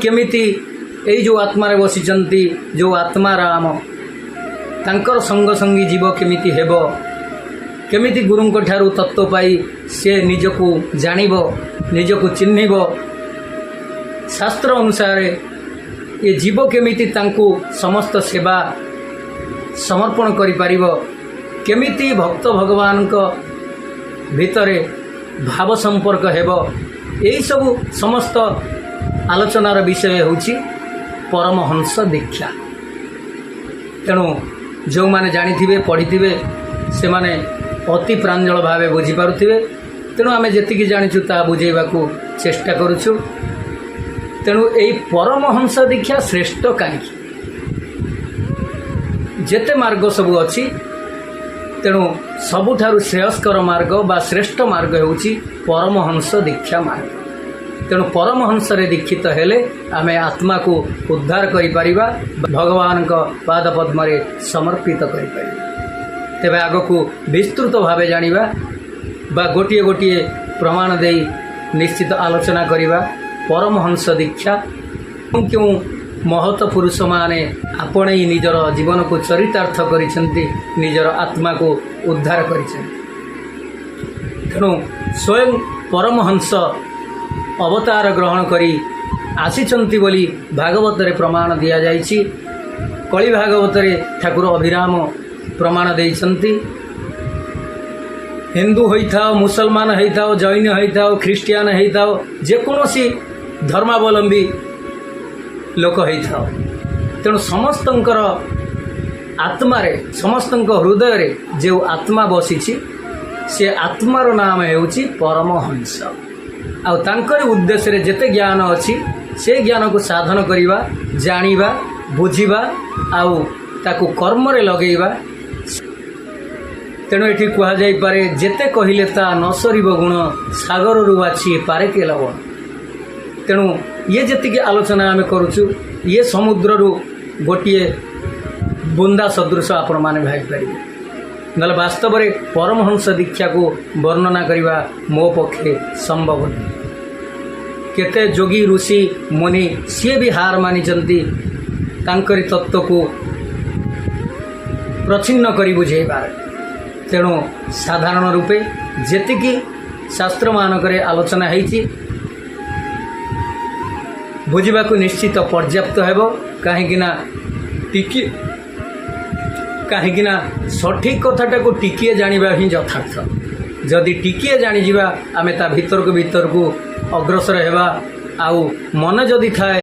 केमिति एई जो आत्मारे बसिचंती जो आत्मा राम तांकर संग संगी जीव केमिति हेबो केमिति गुरुंक ठारू तत्व पाई से निजको जानिबो निजको चिन्हिबो शास्त्र अनुसार ये जीव केमिति तांको समस्त सेवा समर्पण करि पारिबो केमिति भक्त भगवान को भितरे भाव संपर्क हेबो यही सब समस्त आलोचनार विषय होछि परमहंस दीक्षा। तेणु जो माने जानिथिबे पढ़िथिबे से माने अति प्रांजल भावे बुझी पारुथिबे। तेणु आमे जेतिकी जानिछु ता बुझेबाकू चेष्टा करूछु। तेणु एई परमहंस दीक्षा श्रेष्ठ काहीकि जेते मार्ग सब अछि तेणु सबुठारु श्रेयस्कर मार्ग बा श्रेष्ठ मार्ग होउछि परमहंस दीक्षा मार्ग। तेणु परमहंस रे दीक्षित हेले आमे आत्मा को उद्धार करि परिबा भगवान को पाद पद्म रे समर्पित करि परिबा। तेबे आगकू विस्तृत भावे जानिबा बा गोटिए गोटिए प्रमाण देई निश्चित आलोचना करिबा परमहंस दीक्षा क्यों महत पुरुष माने आपणे निजर जीवन को चरितार्थ करिसेंती निजर आत्मा को उद्धार करिसेंती। तेणु स्वयं परमहंस अवतार ग्रहण करी आसीचंती बोली भागवत रे प्रमाण दिया जाइछि। कलि भागवत रे ठाकुर अभिराम प्रमाण देइछंती। हिंदू होइथाओ मुसलमान होइथाओ जैन होइथाओ ख्रिस्टियान होइथाओ जेकोसी धर्मावलंबी लोक होइथाओ तेणु समस्तंकर आत्मारे समस्तंक हृदय रे जो आत्मा बसिछि से आत्मार नाम हेउछि परमहंस। आ तांकर उद्देश्य रे जेते ज्ञान अछि से ज्ञान को साधन करिबा जानिबा बुझिबा आउ ताकू कर्म रे लगेइबा। तेणु एठी कुहा जाई पारे जेते कहिले ता न सरिबो गुण सागर रु बाछि पारे के लवण। तेणु ये जेतिके आलोचना आमे करूछु ये समुद्र रु गोटिए बुंदा सदृश आपण माने भाग पारिबे नले वास्तव रे परमहंस दीक्षा को वर्णना करिबा मो पक्षे संभव नहीं। केते जोगी ऋषि मुनि सी भी हार मानिचंती तांकरी तत्व को प्रचिन्न करी बुझेबार। तेणु साधारण रूपे जेतिकी शास्त्र मानकरे आलोचना हेछि बुझा को निश्चित पर्याप्त हेबो कहीं सठिक कथाटा को टिकिए जानिबा ही यथार्थ। जदि टिकिए जानी जिबा आमे ता भीतर को अग्रसर हेबा आउ मन जदि थाए